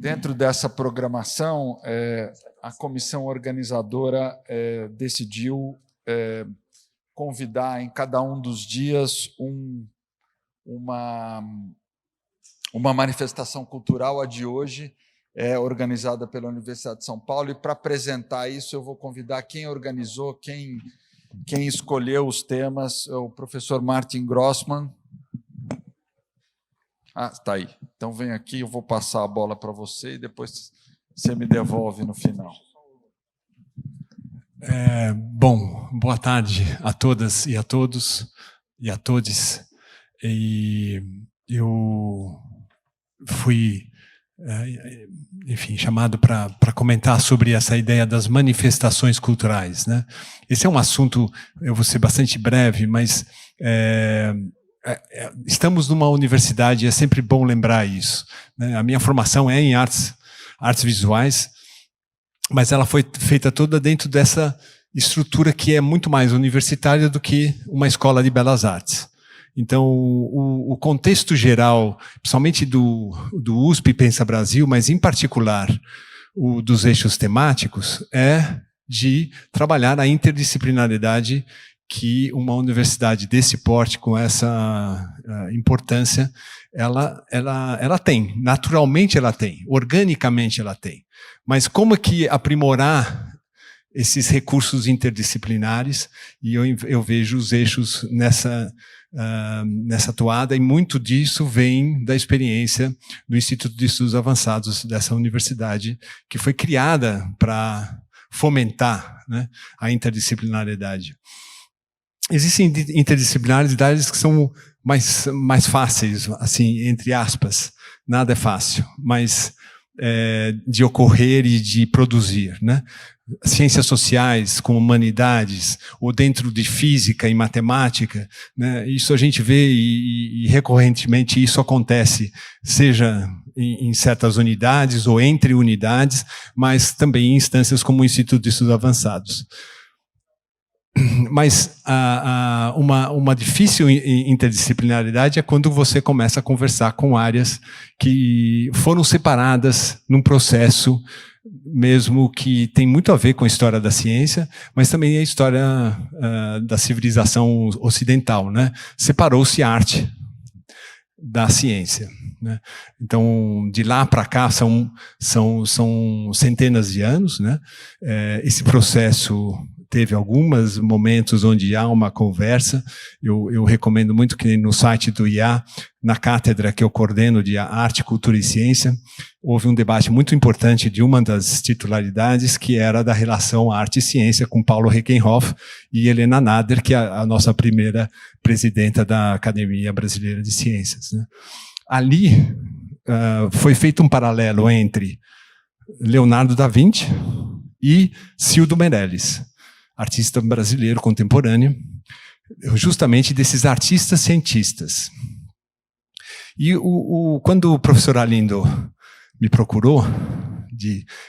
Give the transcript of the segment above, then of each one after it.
Dentro dessa programação, a comissão organizadora decidiu convidar em cada um dos dias uma manifestação cultural. A de hoje é organizada pela Universidade de São Paulo, e para apresentar isso eu vou convidar quem organizou, quem escolheu os temas, o professor Martin Grossmann. Está aí. Então vem aqui, eu vou passar a bola para você e depois você me devolve no final. Bom, boa tarde a todas e a todos e a todes. E eu fui, enfim, chamado para comentar sobre essa ideia das manifestações culturais, né? Esse é um assunto, eu vou ser bastante breve, mas estamos numa universidade, é sempre bom lembrar isso, né? A minha formação é em artes visuais, mas ela foi feita toda dentro dessa estrutura que é muito mais universitária do que uma escola de belas artes. Então, o contexto geral, principalmente do USP Pensa Brasil, mas em particular o dos eixos temáticos, é de trabalhar a interdisciplinaridade que uma universidade desse porte, com essa importância, ela tem. Naturalmente ela tem, organicamente ela tem. Mas como é que aprimorar esses recursos interdisciplinares? E eu vejo os eixos nessa toada, e muito disso vem da experiência do Instituto de Estudos Avançados dessa universidade, que foi criada para fomentar, né, a interdisciplinaridade. Existem interdisciplinaridades que são mais fáceis, assim, entre aspas. Nada é fácil, mas de ocorrer e de produzir, né? Ciências sociais, como humanidades, ou dentro de física e matemática, né? Isso a gente vê e recorrentemente isso acontece, seja em certas unidades ou entre unidades, mas também em instâncias como o Instituto de Estudos Avançados. Mas uma difícil interdisciplinaridade é quando você começa a conversar com áreas que foram separadas num processo mesmo que tem muito a ver com a história da ciência, mas também a história da civilização ocidental, né? Separou-se a arte da ciência, né? Então, de lá para cá são centenas de anos, né? Esse processo teve alguns momentos onde há uma conversa. Eu recomendo muito que no site do IA, na cátedra que eu coordeno de Arte, Cultura e Ciência, houve um debate muito importante de uma das titularidades, que era da relação arte e ciência, com Paulo Reckenhoff e Helena Nader, que é a nossa primeira presidenta da Academia Brasileira de Ciências, né? Ali foi feito um paralelo entre Leonardo da Vinci e Cildo Meirelles, artista brasileiro contemporâneo, justamente desses artistas cientistas. E quando o professor Arlindo me procurou,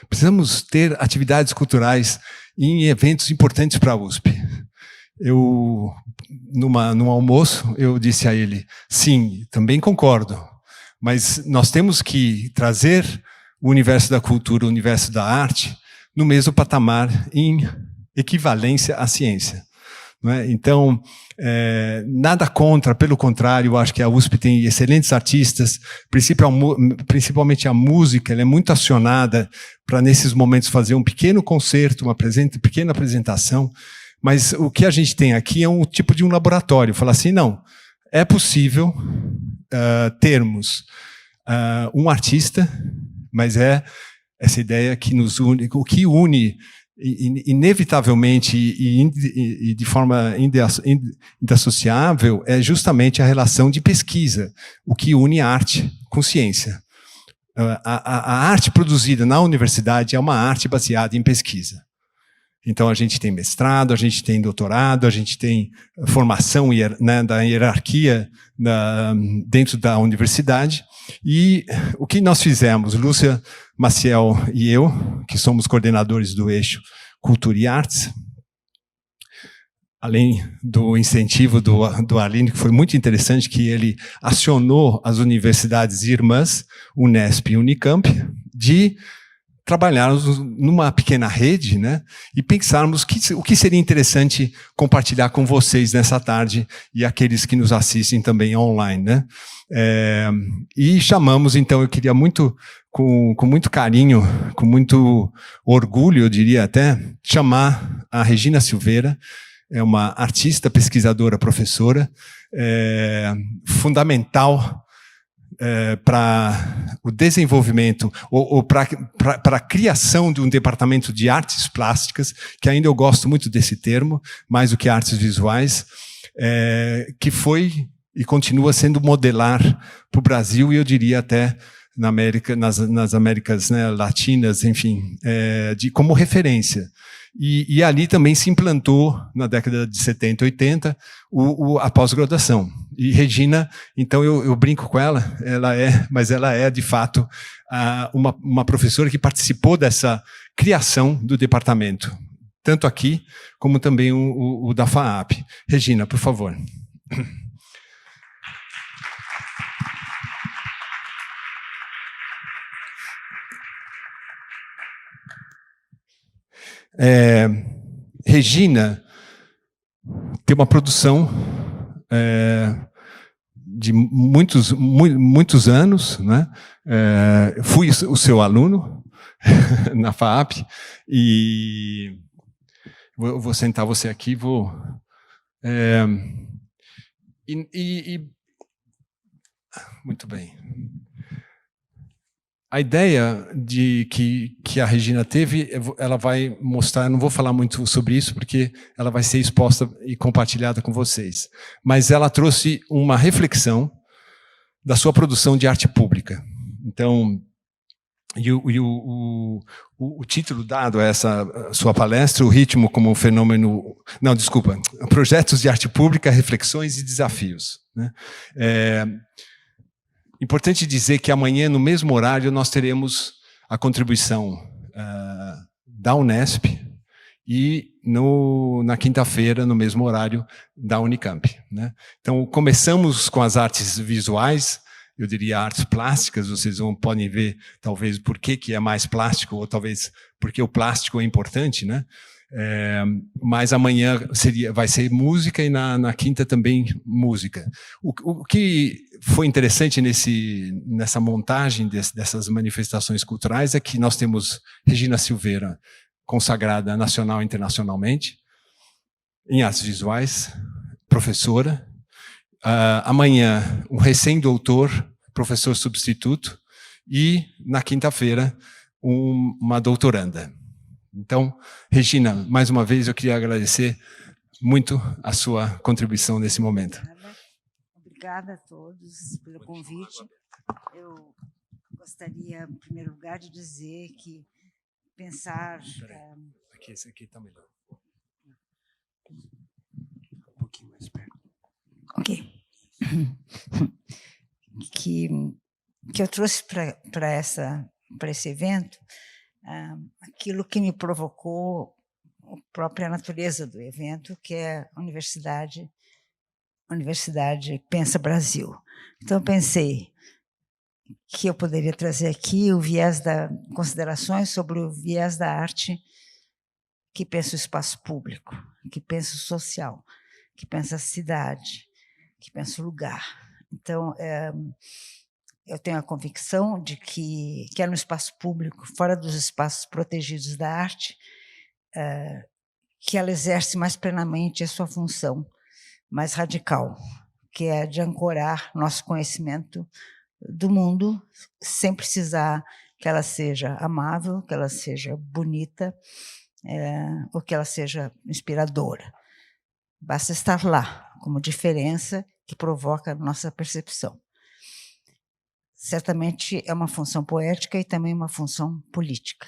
precisamos ter atividades culturais em eventos importantes para a USP. Num almoço, eu disse a ele, sim, também concordo, mas nós temos que trazer o universo da cultura, o universo da arte, no mesmo patamar em equivalência à ciência, não é? Então, nada contra, pelo contrário, eu acho que a USP tem excelentes artistas, principalmente a música, ela é muito acionada para, nesses momentos, fazer um pequeno concerto, uma pequena apresentação, mas o que a gente tem aqui é um tipo de um laboratório, falar assim, não, é possível termos um artista, mas é essa ideia que nos une, o que une inevitavelmente e de forma indissociável é justamente a relação de pesquisa, o que une arte com ciência. A arte produzida na universidade é uma arte baseada em pesquisa. Então a gente tem mestrado, a gente tem doutorado, a gente tem formação, né, da hierarquia dentro da universidade. E o que nós fizemos, Lúcia Maciel e eu, que somos coordenadores do eixo Cultura e Artes, além do incentivo do Arlindo, que foi muito interessante, que ele acionou as universidades irmãs, Unesp e Unicamp, de trabalharmos numa pequena rede, né, e pensarmos o que seria interessante compartilhar com vocês nessa tarde e aqueles que nos assistem também online, né. E chamamos, então, eu queria muito, com muito carinho, com muito orgulho, eu diria até, chamar a Regina Silveira. É uma artista, pesquisadora, professora, fundamental para o desenvolvimento ou para a criação de um departamento de artes plásticas, que ainda eu gosto muito desse termo, mais do que artes visuais, que foi e continua sendo modelar para o Brasil e eu diria até nas Américas, né, latinas, enfim, como referência. E ali também se implantou, na década de 70, 80, a pós-graduação. E Regina, então eu brinco com ela, mas ela é, de fato, uma professora que participou dessa criação do departamento, tanto aqui, como também o da FAAP. Regina, por favor. Regina tem uma produção de muitos anos, né? Fui o seu aluno na FAAP e vou sentar você aqui, muito bem. A ideia que a Regina teve, ela vai mostrar, não vou falar muito sobre isso, porque ela vai ser exposta e compartilhada com vocês. Mas ela trouxe uma reflexão da sua produção de arte pública. Então, o título dado a essa sua palestra, o ritmo como um fenômeno... Não, desculpa. Projetos de arte pública, reflexões e desafios, né? Importante dizer que amanhã, no mesmo horário, nós teremos a contribuição da Unesp e na quinta-feira, no mesmo horário, da Unicamp, né? Então, começamos com as artes visuais, eu diria artes plásticas, vocês podem ver, talvez, por que é mais plástico, ou talvez porque o plástico é importante, né? Mas amanhã vai ser música e na quinta também música. O que foi interessante nessa montagem dessas manifestações culturais é que nós temos Regina Silveira, consagrada nacional e internacionalmente, em artes visuais, professora. Amanhã, um recém-doutor, professor substituto, e na quinta-feira, uma doutoranda. Então, Regina, mais uma vez eu queria agradecer muito a sua contribuição nesse momento. Obrigada a todos pelo convite. Eu gostaria, em primeiro lugar, de dizer que pensar... Esse aqui está melhor. Um pouquinho mais perto. Ok. Que eu trouxe para esse evento aquilo que me provocou a própria natureza do evento, que é a Universidade Pensa Brasil. Então, eu pensei que eu poderia trazer aqui considerações sobre o viés da arte que pensa o espaço público, que pensa o social, que pensa a cidade, que pensa o lugar. Então, eu tenho a convicção de que é no espaço público, fora dos espaços protegidos da arte, que ela exerce mais plenamente a sua função mais radical, que é de ancorar nosso conhecimento do mundo, sem precisar que ela seja amável, que ela seja bonita, ou que ela seja inspiradora. Basta estar lá, como diferença que provoca a nossa percepção. Certamente é uma função poética e também uma função política.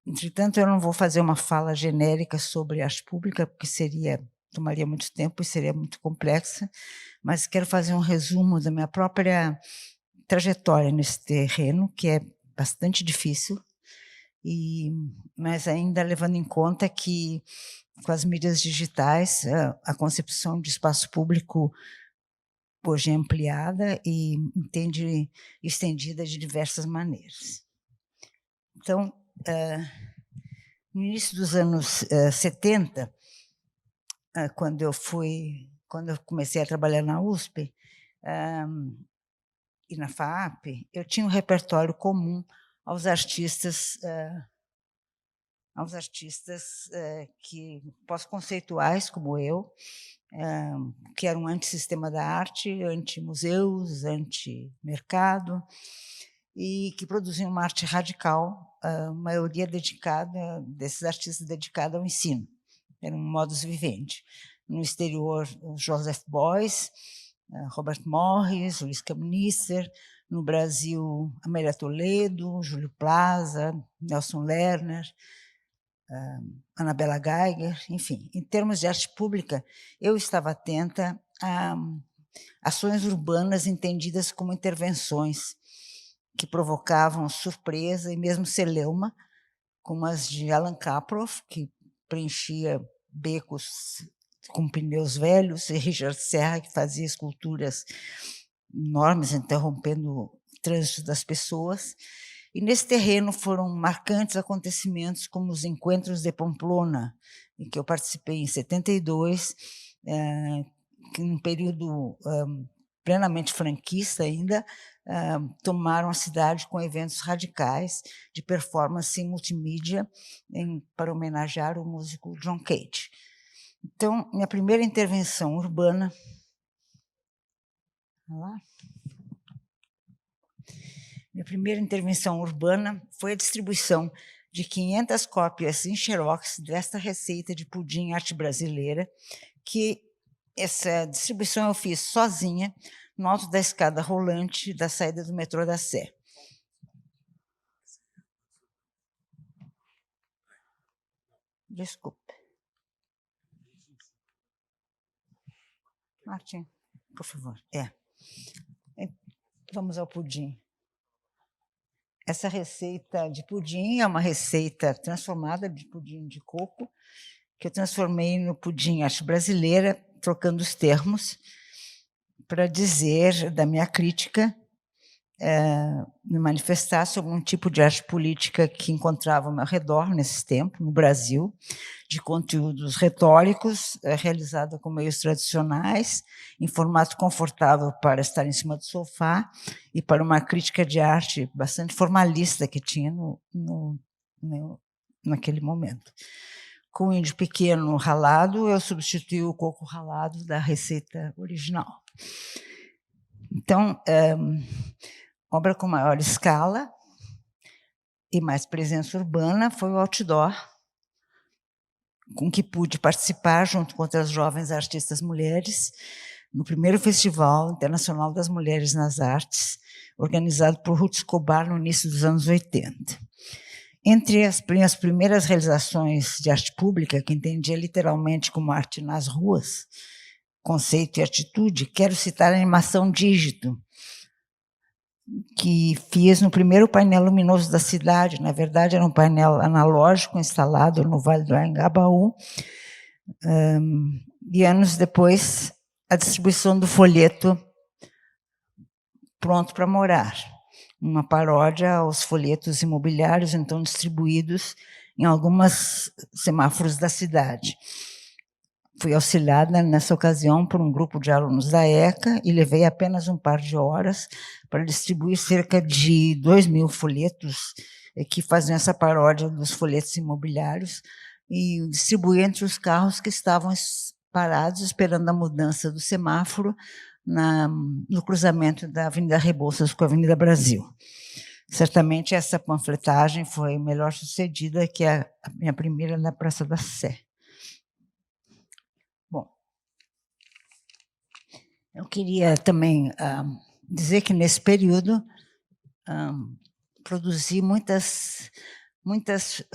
Entretanto, eu não vou fazer uma fala genérica sobre arte pública, porque tomaria muito tempo e seria muito complexa, mas quero fazer um resumo da minha própria trajetória nesse terreno, que é bastante difícil, mas ainda levando em conta que, com as mídias digitais, a concepção de espaço público hoje é ampliada e estendida de diversas maneiras. Então, no início dos anos 70, quando eu comecei a trabalhar na USP e na FAAP, eu tinha um repertório comum aos artistas que pós-conceituais como eu, que eram anti-sistema da arte, anti-museus, anti-mercado, e que produziam uma arte radical, a maioria desses artistas dedicada ao ensino. Era um modus vivendi. No exterior, Joseph Beuys, Robert Morris, Luiz Kamnisser. No Brasil, Amélia Toledo, Júlio Plaza, Nelson Lerner, Anabela Geiger, enfim. Em termos de arte pública, eu estava atenta a ações urbanas entendidas como intervenções que provocavam surpresa e mesmo celeuma, como as de Alan Kaproff, que preenchia becos com pneus velhos, e Richard Serra, que fazia esculturas enormes, interrompendo o trânsito das pessoas. E nesse terreno foram marcantes acontecimentos como os Encontros de Pamplona, em que eu participei em 72, que num período plenamente franquista ainda, tomaram a cidade com eventos radicais de performance em multimídia para homenagear o músico John Cage. Então, minha primeira intervenção urbana... Minha primeira intervenção urbana foi a distribuição de 500 cópias em xerox desta receita de pudim arte brasileira, que essa distribuição eu fiz sozinha, no alto da escada rolante da saída do metrô da Sé. Desculpe. Martim, por favor. Vamos ao pudim. Essa receita de pudim é uma receita transformada de pudim de coco, que eu transformei no pudim arte brasileira, trocando os termos, para dizer da minha crítica, me manifestar sobre um tipo de arte política que encontrava ao meu redor nesse tempo, no Brasil, de conteúdos retóricos, realizada com meios tradicionais, em formato confortável para estar em cima do sofá, e para uma crítica de arte bastante formalista que tinha naquele momento. Com o índio pequeno ralado, eu substituí o coco ralado da receita original. Então, obra com maior escala e mais presença urbana foi o outdoor, com que pude participar, junto com outras jovens artistas mulheres, no primeiro Festival Internacional das Mulheres nas Artes, organizado por Ruth Escobar no início dos anos 80. Entre as minhas primeiras realizações de arte pública, que entendia literalmente como arte nas ruas, conceito e atitude, quero citar a animação Dígito, que fiz no primeiro painel luminoso da cidade. Na verdade, era um painel analógico instalado no Vale do Anhangabaú, e anos depois, a distribuição do folheto Pronto para Morar, uma paródia aos folhetos imobiliários, então distribuídos em alguns semáforos da cidade. Fui auxiliada nessa ocasião por um grupo de alunos da ECA e levei apenas um par de horas para distribuir cerca de 2.000 folhetos que faziam essa paródia dos folhetos imobiliários e distribuir entre os carros que estavam parados esperando a mudança do semáforo no cruzamento da Avenida Rebouças com a Avenida Brasil. Certamente essa panfletagem foi melhor sucedida que a minha primeira na Praça da Sé. Bom, eu queria também dizer que nesse período produzi muitas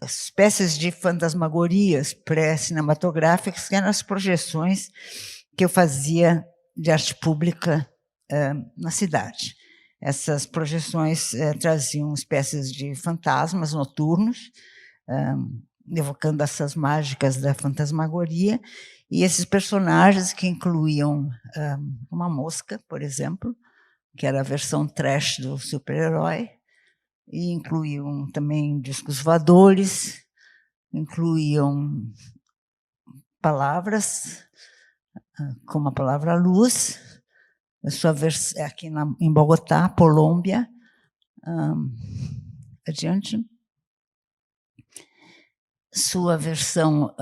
espécies de fantasmagorias pré-cinematográficas, que eram as projeções que eu fazia de arte pública na cidade. Essas projeções traziam espécies de fantasmas noturnos, evocando essas mágicas da fantasmagoria, E esses personagens que incluíam uma mosca, por exemplo, que era a versão trash do super-herói, e incluíam também discos voadores, incluíam palavras, como a palavra luz, a sua aqui em Bogotá, Colômbia. Adiante. Sua versão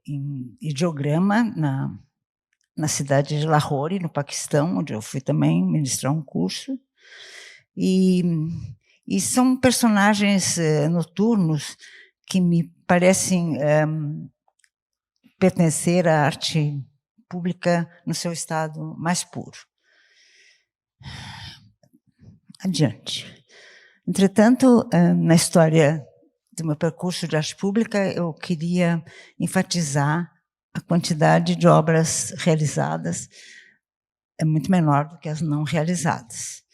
em ideograma na cidade de Lahore, no Paquistão, onde eu fui também ministrar um curso. E são personagens noturnos que me parecem pertencer à arte pública no seu estado mais puro. Adiante. Entretanto, na história do meu percurso de arte pública, eu queria enfatizar a quantidade de obras realizadas é muito menor do que as não realizadas.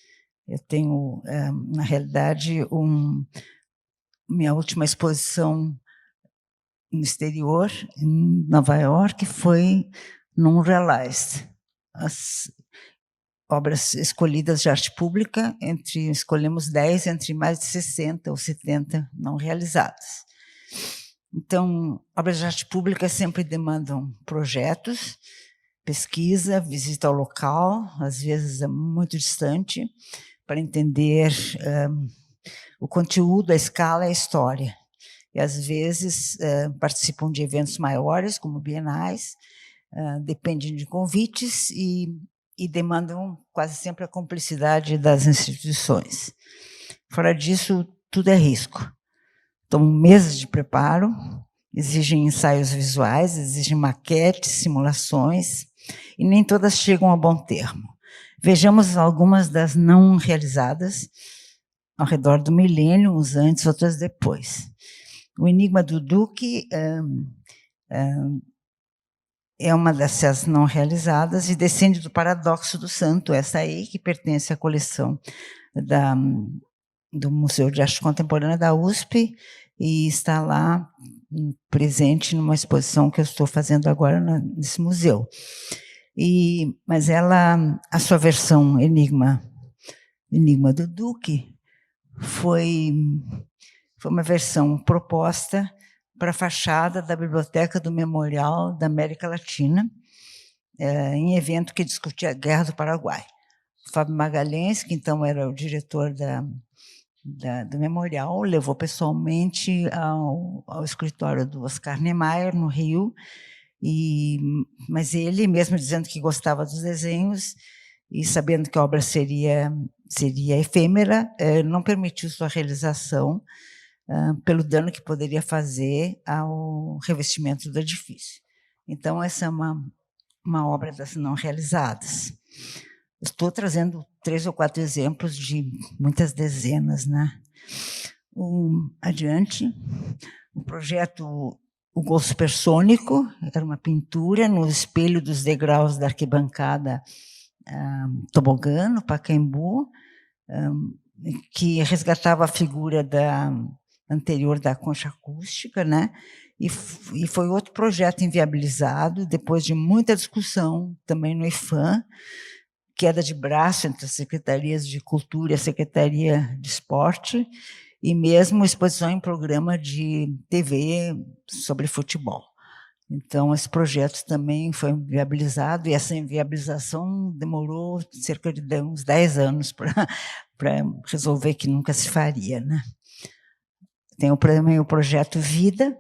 Eu tenho, na realidade, minha última exposição no exterior, em Nova York, foi no Unrealized. As obras escolhidas de arte pública, escolhemos 10 entre mais de 60 ou 70 não realizadas. Então, obras de arte pública sempre demandam projetos, pesquisa, visita ao local, às vezes é muito distante, para entender o conteúdo, a escala e a história. E, às vezes, participam de eventos maiores, como bienais, dependem de convites e demandam quase sempre a cumplicidade das instituições. Fora disso, tudo é risco. Tomam meses de preparo, exigem ensaios visuais, exigem maquetes, simulações, e nem todas chegam a bom termo. Vejamos algumas das não realizadas ao redor do milênio, uns antes, outras depois. O Enigma do Duque é uma dessas não realizadas e descende do Paradoxo do Santo, essa aí, que pertence à coleção do Museu de Arte Contemporânea da USP e está lá presente numa exposição que eu estou fazendo agora nesse museu. Mas a sua versão Enigma do Duque foi uma versão proposta para a fachada da Biblioteca do Memorial da América Latina, em evento que discutia a Guerra do Paraguai. O Fábio Magalhães, que então era o diretor do memorial, levou pessoalmente ao escritório do Oscar Niemeyer, no Rio, mas ele, mesmo dizendo que gostava dos desenhos e sabendo que a obra seria efêmera, não permitiu sua realização pelo dano que poderia fazer ao revestimento do edifício. Então, essa é uma obra das não realizadas. Estou trazendo 3 ou 4 exemplos de muitas dezenas, né? Adiante, o projeto O Gol Supersônico era uma pintura no espelho dos degraus da arquibancada Tobogã, no Pacaembu, que resgatava a figura anterior da concha acústica, né? E foi outro projeto inviabilizado, depois de muita discussão, também no IFAM, queda de braço entre as secretarias de Cultura e a Secretaria de Esporte, e mesmo exposição em programa de TV sobre futebol. Então, esse projeto também foi inviabilizado, e essa inviabilização demorou cerca de uns 10 anos para resolver que nunca se faria, né? Tem também o projeto Vida,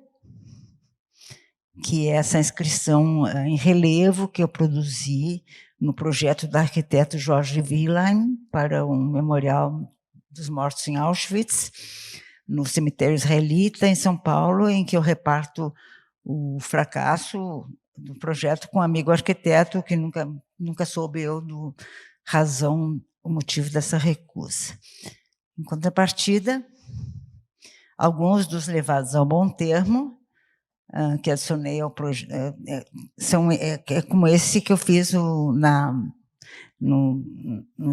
que é essa inscrição em relevo que eu produzi no projeto do arquiteto Jorge Wieland para um memorial dos mortos em Auschwitz, no cemitério israelita, em São Paulo, em que eu reparto o fracasso do projeto com um amigo arquiteto que nunca soube o motivo dessa recusa. Em contrapartida, alguns dos levados ao bom termo, que adicionei ao projeto, é como esse que eu fiz no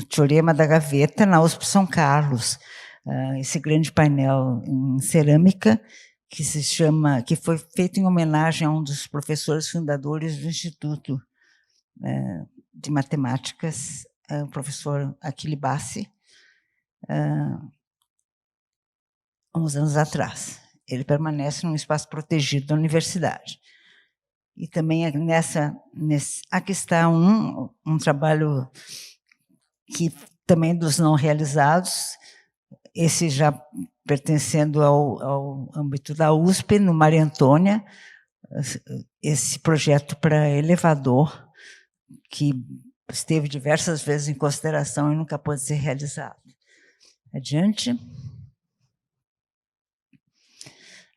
Teorema da Gaveta, na USP São Carlos, esse grande painel em cerâmica, que foi feito em homenagem a um dos professores fundadores do Instituto de Matemáticas, o professor Achille Bassi, uns anos atrás. Ele permanece num espaço protegido da universidade. E também aqui está um trabalho que também dos não realizados, esse já pertencendo ao âmbito da USP, no Maria Antônia, esse projeto para elevador, que esteve diversas vezes em consideração e nunca pôde ser realizado. Adiante.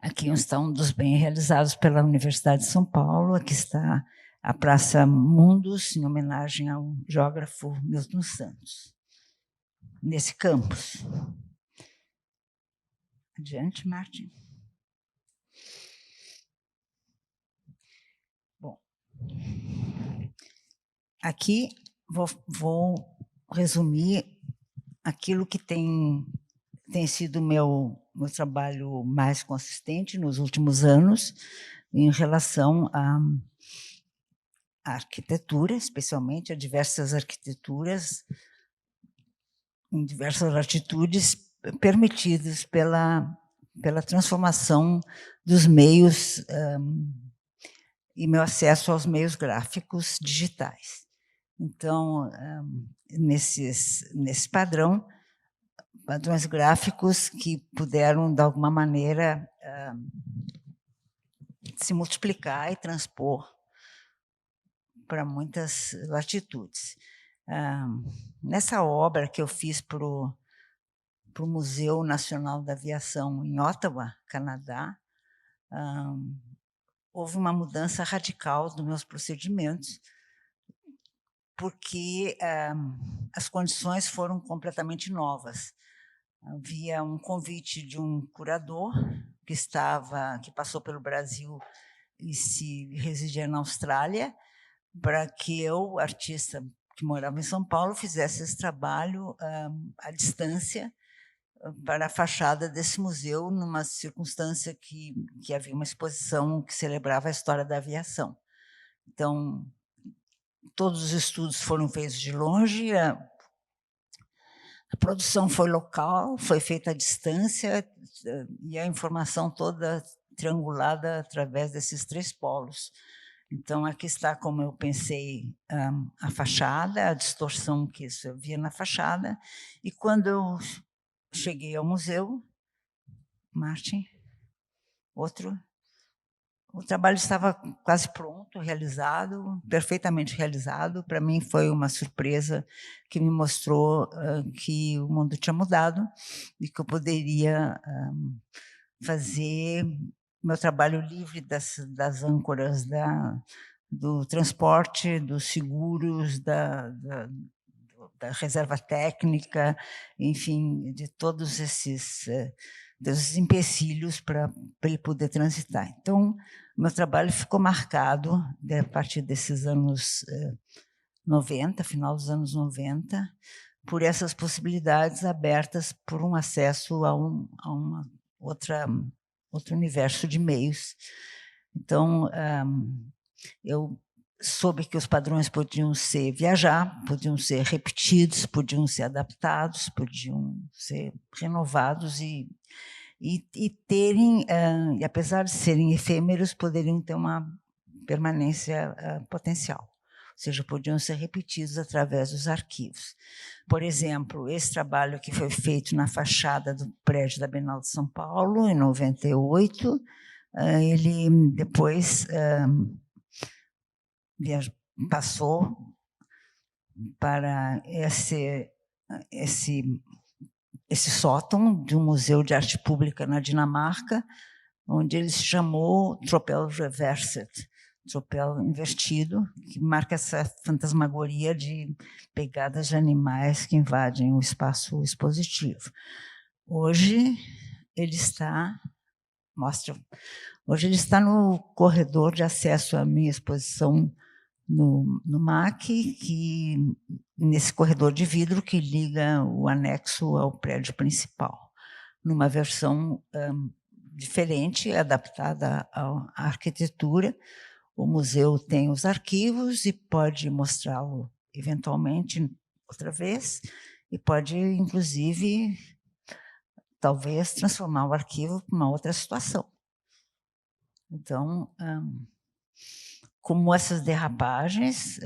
Aqui está um dos bem realizados pela Universidade de São Paulo. Aqui está a Praça Mundus, em homenagem ao geógrafo Milton Santos, nesse campus. Adiante, Martin. Bom, aqui vou resumir aquilo que tem sido meu trabalho mais consistente nos últimos anos em relação à arquitetura, especialmente a diversas arquiteturas em diversas latitudes permitidas pela transformação dos meios e meu acesso aos meios gráficos digitais. Então, nesse padrões gráficos que puderam, de alguma maneira, se multiplicar e transpor para muitas latitudes. Nessa obra que eu fiz para o Museu Nacional da Aviação em Ottawa, Canadá, houve uma mudança radical dos meus procedimentos, porque as condições foram completamente novas. Havia um convite de um curador que passou pelo Brasil e se residia na Austrália, para que eu, artista que morava em São Paulo, fizesse esse trabalho à distância para a fachada desse museu, numa circunstância que havia uma exposição que celebrava a história da aviação. Então, todos os estudos foram feitos de longe, a produção foi local, foi feita à distância, e a informação toda triangulada através desses 3 polos. Então, aqui está como eu pensei a fachada, a distorção que isso havia na fachada, e quando eu cheguei ao museu, Martin, outro, o trabalho estava quase pronto, realizado, perfeitamente realizado. Para mim foi uma surpresa que me mostrou que o mundo tinha mudado e que eu poderia fazer meu trabalho livre das âncoras do transporte, dos seguros, da reserva técnica, enfim, de todos esses empecilhos para ele poder transitar. Então, meu trabalho ficou marcado, a partir desses anos 90, final dos anos 90, por essas possibilidades abertas por um acesso a outro universo de meios. Então, eu soube que os padrões podiam podiam ser repetidos, podiam ser adaptados, podiam ser renovados e terem, e apesar de serem efêmeros, poderiam ter uma permanência potencial, ou seja, podiam ser repetidos através dos arquivos. Por exemplo, esse trabalho que foi feito na fachada do prédio da Bienal de São Paulo, em 98, ele depois passou para esse sótão de um museu de arte pública na Dinamarca, onde ele se chamou Tropel Reversed, tropel invertido, que marca essa fantasmagoria de pegadas de animais que invadem o espaço expositivo. Hoje ele está no corredor de acesso à minha exposição no MAC, nesse corredor de vidro que liga o anexo ao prédio principal, numa versão diferente, adaptada à arquitetura. O museu tem os arquivos e pode mostrá-lo eventualmente outra vez, e pode, inclusive, talvez transformar o arquivo para uma outra situação. Então, como essas derrapagens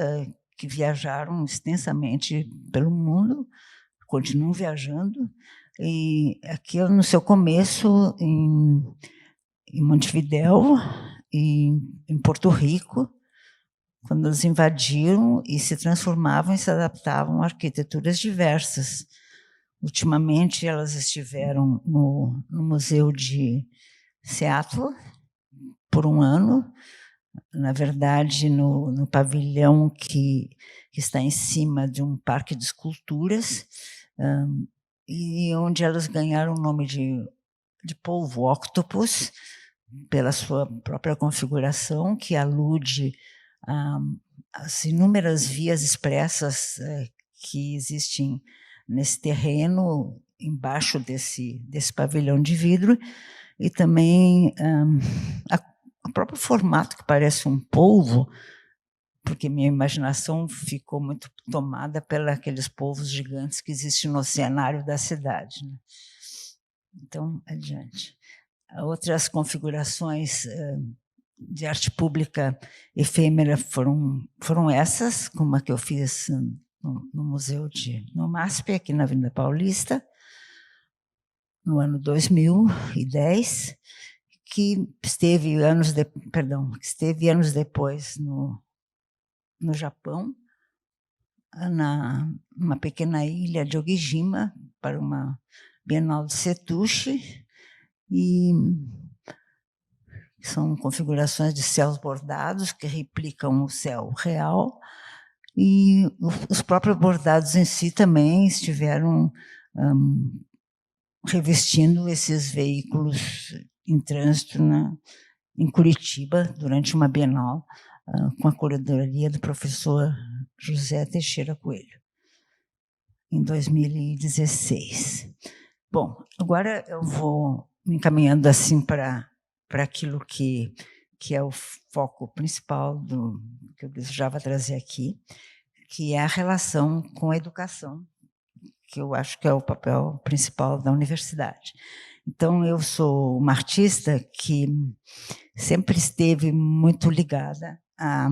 que viajaram extensamente pelo mundo, continuam viajando, e aqui no seu começo, em Montevidéu e em Porto Rico, quando eles invadiram e se transformavam e se adaptavam a arquiteturas diversas. Ultimamente, elas estiveram no Museu de Seattle por um ano, na verdade, no pavilhão que está em cima de um parque de esculturas, e onde elas ganharam o nome de polvo octopus, pela sua própria configuração, que alude às inúmeras vias expressas que existem nesse terreno, embaixo desse pavilhão de vidro, e também o próprio formato, que parece um polvo, porque minha imaginação ficou muito tomada pelos polvos gigantes que existem no oceanário da cidade, né? Então, adiante. Outras configurações de arte pública efêmera foram essas, como a que eu fiz no Museu no MASP, aqui na Avenida Paulista, no ano 2010, que esteve anos depois no Japão, numa pequena ilha de Ogijima, para uma Bienal de Setouchi, e são configurações de céus bordados que replicam o céu real, e os próprios bordados em si também estiveram revestindo esses veículos em trânsito em Curitiba, durante uma Bienal, com a curadoria do professor José Teixeira Coelho, em 2016. Bom, agora eu vou me encaminhando assim para aquilo que é o foco principal que eu desejava trazer aqui, que é a relação com a educação, que eu acho que é o papel principal da universidade. Então, eu sou uma artista que sempre esteve muito ligada a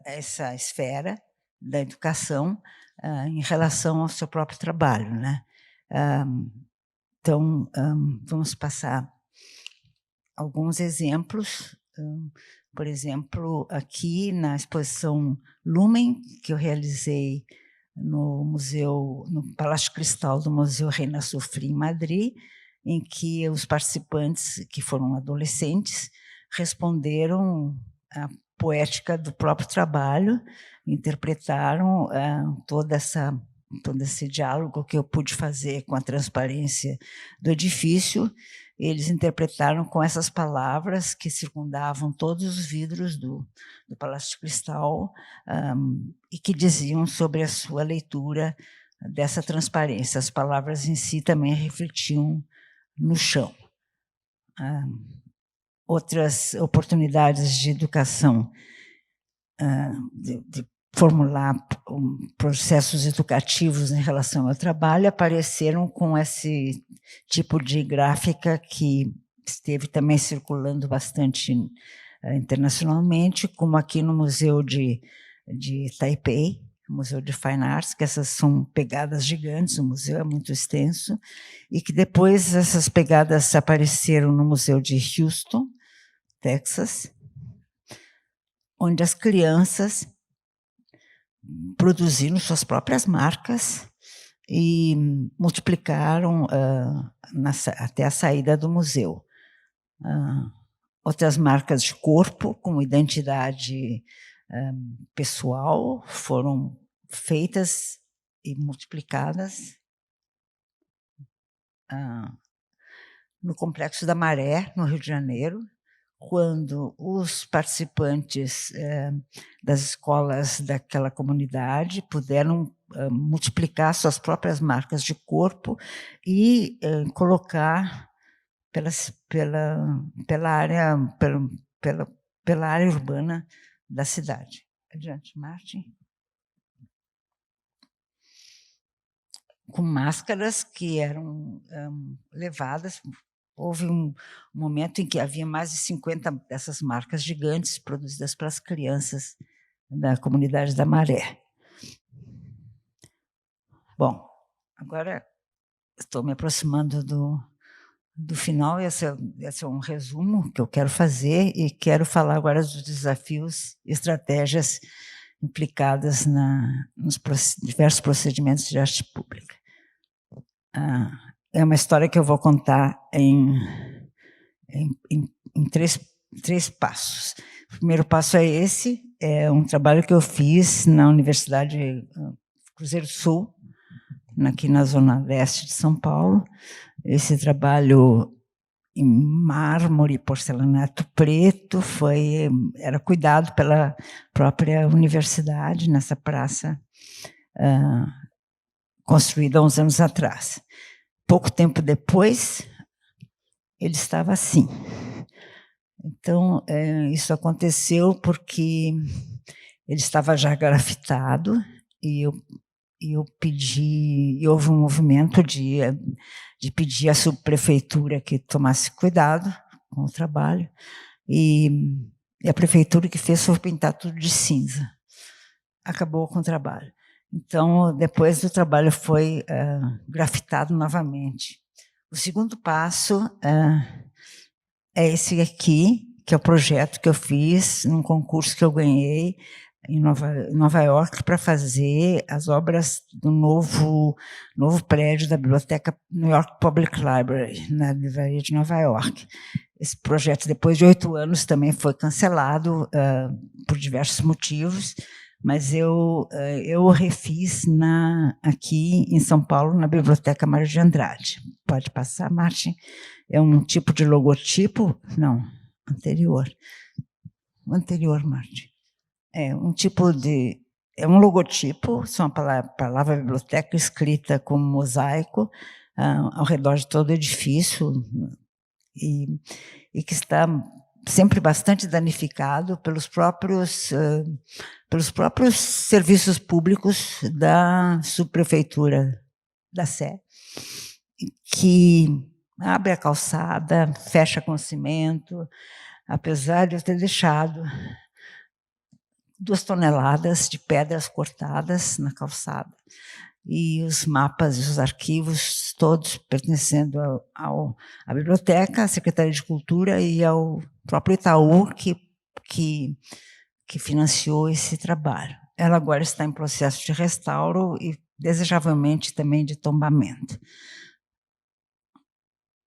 essa esfera da educação em relação ao seu próprio trabalho, né? Então, vamos passar alguns exemplos. Por exemplo, aqui na exposição Lumen, que eu realizei no Palácio Cristal do Museu Reina Sofia, em Madrid, em que os participantes, que foram adolescentes, responderam à poética do próprio trabalho, interpretaram todo esse diálogo que eu pude fazer com a transparência do edifício. Eles interpretaram com essas palavras que circundavam todos os vidros do Palácio de Cristal e que diziam sobre a sua leitura dessa transparência. As palavras em si também refletiam no chão. Outras oportunidades de educação, de formular processos educativos em relação ao trabalho, apareceram com esse tipo de gráfica que esteve também circulando bastante internacionalmente, como aqui no Museu de Taipei, Museu de Fine Arts, que essas são pegadas gigantes, o museu é muito extenso, e que depois essas pegadas apareceram no Museu de Houston, Texas, onde as crianças produziram suas próprias marcas e multiplicaram até a saída do museu. Outras marcas de corpo, como identidade pessoal, foram feitas e multiplicadas no Complexo da Maré, no Rio de Janeiro, quando os participantes das escolas daquela comunidade puderam multiplicar suas próprias marcas de corpo e colocar pela área urbana da cidade. Adiante, Martin. Com máscaras que eram levadas. Houve um momento em que havia mais de 50 dessas marcas gigantes produzidas pelas crianças da comunidade da Maré. Bom, agora estou me aproximando do final. Esse é um resumo que eu quero fazer e quero falar agora dos desafios e estratégias implicadas nos diversos procedimentos de arte pública. É uma história que eu vou contar em três passos. O primeiro passo é esse, é um trabalho que eu fiz na Universidade Cruzeiro do Sul, aqui na zona leste de São Paulo. Esse trabalho em mármore e porcelanato preto era cuidado pela própria universidade, nessa praça construída há uns anos atrás. Pouco tempo depois, ele estava assim. Então, isso aconteceu porque ele estava já grafitado e eu pedi, e houve um movimento de pedir à subprefeitura que tomasse cuidado com o trabalho, e a prefeitura que fez foi pintar tudo de cinza. Acabou com o trabalho. Então, depois o trabalho foi grafitado novamente. O segundo passo é esse aqui, que é o projeto que eu fiz num concurso que eu ganhei em Nova York para fazer as obras do novo prédio da Biblioteca New York Public Library, na livraria de Nova York. Esse projeto, depois de 8 anos, também foi cancelado por diversos motivos, mas eu o refiz aqui em São Paulo, na Biblioteca Mário de Andrade. Pode passar, Martin. É um tipo de logotipo? Não, anterior. O anterior, Martin. É um tipo de... É um logotipo, são a palavra biblioteca escrita com mosaico ao redor de todo o edifício e que está sempre bastante danificado pelos próprios serviços públicos da subprefeitura da Sé, que abre a calçada, fecha com cimento, apesar de eu ter deixado 2 toneladas de pedras cortadas na calçada, e os mapas e os arquivos todos pertencendo à biblioteca, à Secretaria de Cultura e ao próprio Itaú, que financiou esse trabalho. Ela agora está em processo de restauro e, desejavelmente, também de tombamento.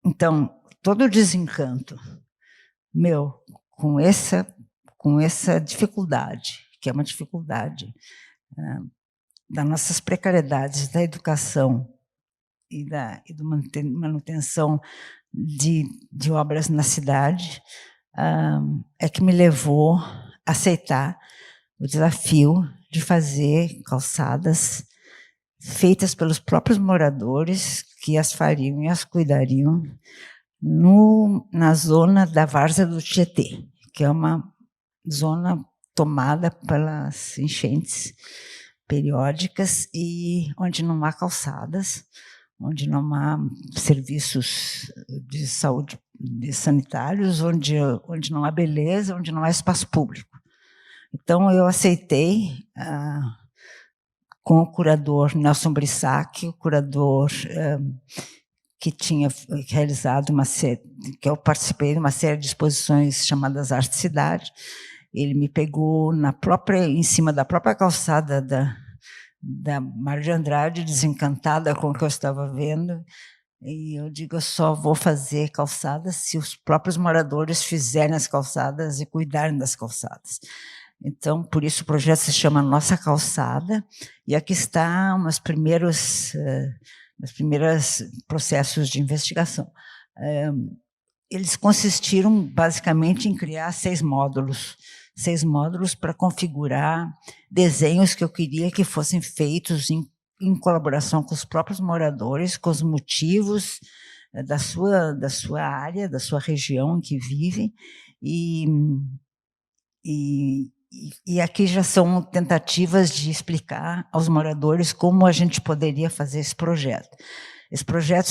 Então, todo o desencanto meu com essa dificuldade, que é uma dificuldade das nossas precariedades da educação e da manutenção de obras na cidade, é que me levou a aceitar o desafio de fazer calçadas feitas pelos próprios moradores, que as fariam e as cuidariam na zona da Várzea do Tietê, que é uma zona tomada pelas enchentes periódicas e onde não há calçadas, onde não há serviços de saúde sanitários, onde não há beleza, onde não há espaço público. Então, eu aceitei, com o curador Nelson Brissac, o curador que tinha realizado que eu participei de uma série de exposições chamadas Arte Cidade. Ele me pegou em cima da própria calçada da Mário de Andrade, desencantada com o que eu estava vendo, e eu digo, eu só vou fazer calçadas se os próprios moradores fizerem as calçadas e cuidarem das calçadas. Então, por isso o projeto se chama Nossa Calçada, e aqui está os primeiros processos de investigação. Eles consistiram basicamente em criar 6 módulos para configurar desenhos que eu queria que fossem feitos em colaboração com os próprios moradores, com os motivos da sua área, da sua região em que vivem, e aqui já são tentativas de explicar aos moradores como a gente poderia fazer esse projeto. Esse projeto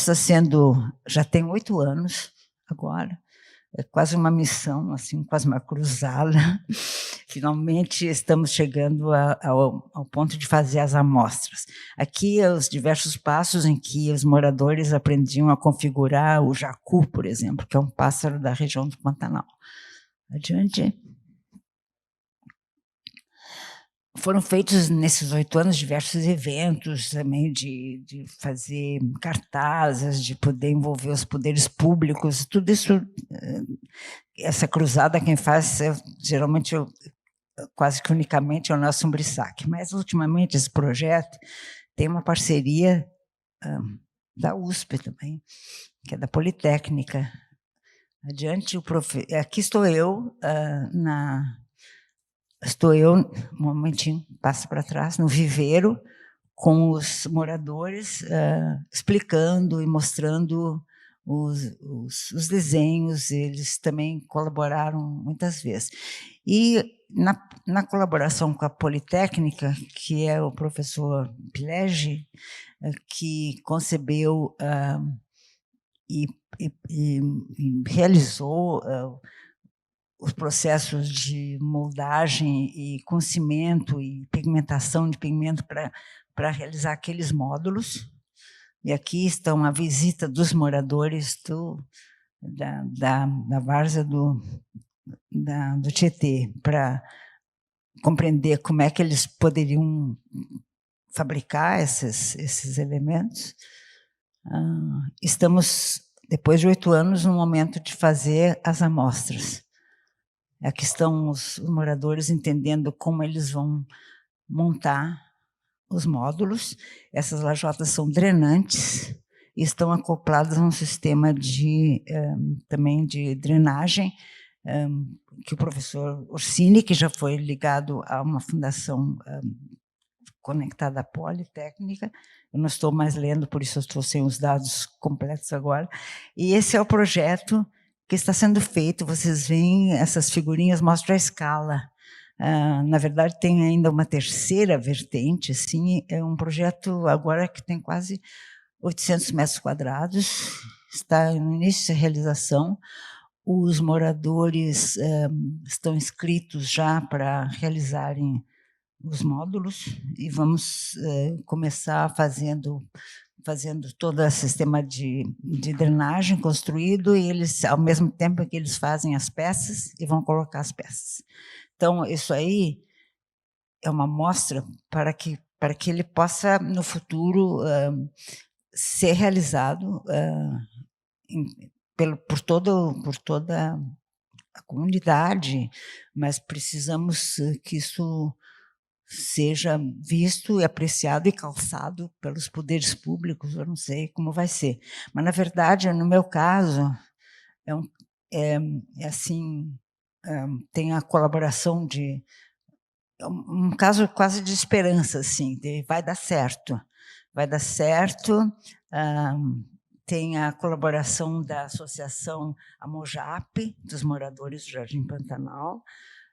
já tem 8 anos agora, é quase uma missão, assim, quase uma cruzada. Finalmente estamos chegando ao ponto de fazer as amostras. Aqui, os diversos passos em que os moradores aprendiam a configurar o jacu, por exemplo, que é um pássaro da região do Pantanal. Adiante. Foram feitos, nesses 8 anos, diversos eventos também de fazer cartazes, de poder envolver os poderes públicos, tudo isso, essa cruzada quem faz, geralmente, quase que unicamente, é o Nelson Brissac. Mas, ultimamente, esse projeto tem uma parceria da USP também, que é da Politécnica. Adiante, aqui estou eu, um momentinho, passo para trás, no viveiro, com os moradores, explicando e mostrando os desenhos. Eles também colaboraram muitas vezes. E, na colaboração com a Politécnica, que é o professor Pilege, que concebeu e realizou os processos de moldagem e com cimento e pigmentação de pigmento para realizar aqueles módulos. E aqui estão a visita dos moradores da várzea do Tietê, para compreender como é que eles poderiam fabricar esses elementos. Estamos, depois de 8 anos, no momento de fazer as amostras. Aqui estão os moradores entendendo como eles vão montar os módulos. Essas lajotas são drenantes e estão acopladas a um sistema também de drenagem, que o professor Orsini, que já foi ligado a uma fundação conectada à Politécnica, eu não estou mais lendo, por isso eu estou sem os dados completos agora, e esse é o projeto que está sendo feito. Vocês veem, essas figurinhas mostram a escala. Na verdade, tem ainda uma terceira vertente, assim, é um projeto agora que tem quase 800 metros quadrados, está no início da realização. Os moradores estão inscritos já para realizarem os módulos, e vamos começar fazendo todo o sistema de drenagem construído, e eles, ao mesmo tempo que eles fazem as peças, e vão colocar as peças. Então, isso aí é uma amostra para que ele possa, no futuro, ser realizado por toda a comunidade, mas precisamos que isso seja visto e apreciado e calçado pelos poderes públicos. Eu não sei como vai ser, mas, na verdade, no meu caso, tem a colaboração um caso quase de esperança, assim, vai dar certo, tem a colaboração da Associação Amojap, dos moradores do Jardim Pantanal.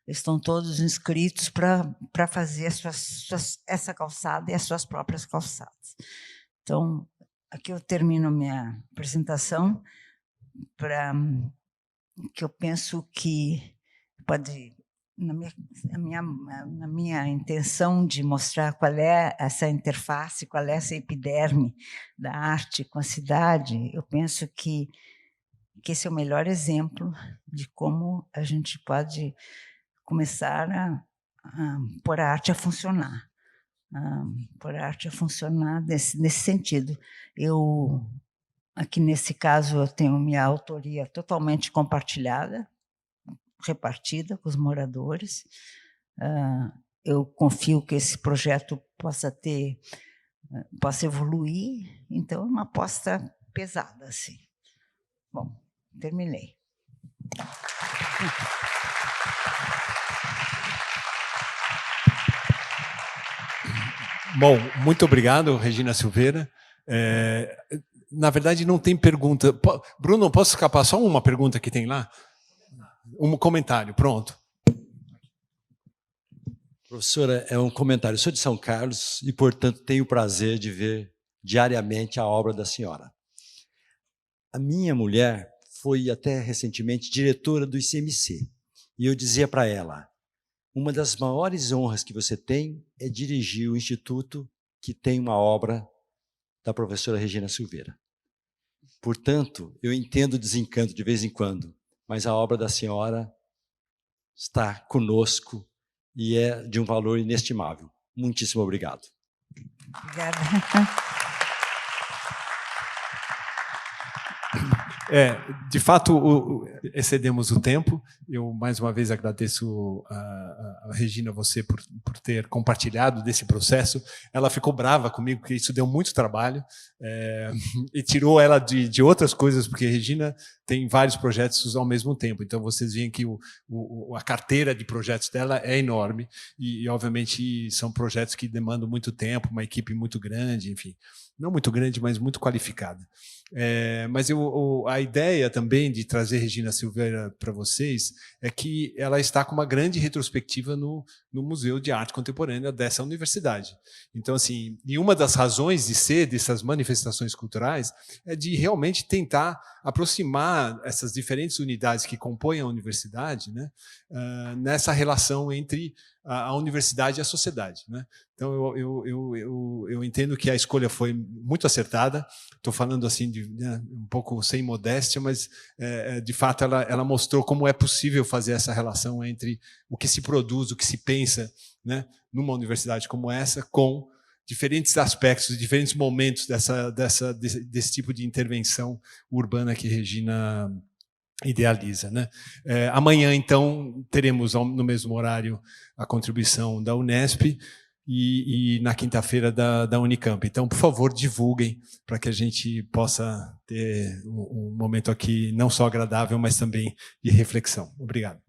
Estão todos inscritos para fazer essa calçada e as suas próprias calçadas. Então, aqui eu termino minha apresentação, que eu penso que pode, na minha intenção de mostrar qual é essa interface, qual é essa epiderme da arte com a cidade, eu penso que esse é o melhor exemplo de como a gente pode começar a pôr a arte a funcionar, nesse sentido. Aqui, nesse caso, eu tenho minha autoria totalmente compartilhada, repartida com os moradores. Eu confio que esse projeto possa evoluir, então é uma aposta pesada, assim. Bom, terminei. Bom, muito obrigado, Regina Silveira. Na verdade, não tem pergunta. Bruno, posso escapar só uma pergunta que tem lá? Um comentário, pronto. Professora, é um comentário. Eu sou de São Carlos e, portanto, tenho o prazer de ver diariamente a obra da senhora. A minha mulher foi até recentemente diretora do ICMC. E eu dizia para ela, uma das maiores honras que você tem é dirigir o instituto que tem uma obra da professora Regina Silveira. Portanto, eu entendo o desencanto de vez em quando, mas a obra da senhora está conosco e é de um valor inestimável. Muitíssimo obrigado. Obrigada. De fato, excedemos o tempo. Eu, mais uma vez, agradeço a Regina, você, por ter compartilhado desse processo. Ela ficou brava comigo, porque isso deu muito trabalho, e tirou ela de outras coisas, porque a Regina tem vários projetos ao mesmo tempo. Então, vocês veem que a carteira de projetos dela é enorme e, obviamente, são projetos que demandam muito tempo, uma equipe muito grande, enfim. Não muito grande, mas muito qualificada. Mas a ideia também de trazer Regina Silveira para vocês é que ela está com uma grande retrospectiva no Museu de Arte Contemporânea dessa universidade. Então, assim, e uma das razões de ser dessas manifestações culturais é de realmente tentar aproximar essas diferentes unidades que compõem a universidade, né, nessa relação entre a universidade e a sociedade, né? Então, eu entendo que a escolha foi muito acertada. Estou falando assim um pouco sem modéstia, mas de fato ela mostrou como é possível fazer essa relação entre o que se produz, o que se pensa, né, numa universidade como essa, com diferentes aspectos, diferentes momentos desse tipo de intervenção urbana que Regina idealiza, né? Amanhã, então, teremos no mesmo horário a contribuição da Unesp e na quinta-feira da Unicamp. Então, por favor, divulguem para que a gente possa ter um momento aqui não só agradável, mas também de reflexão. Obrigado.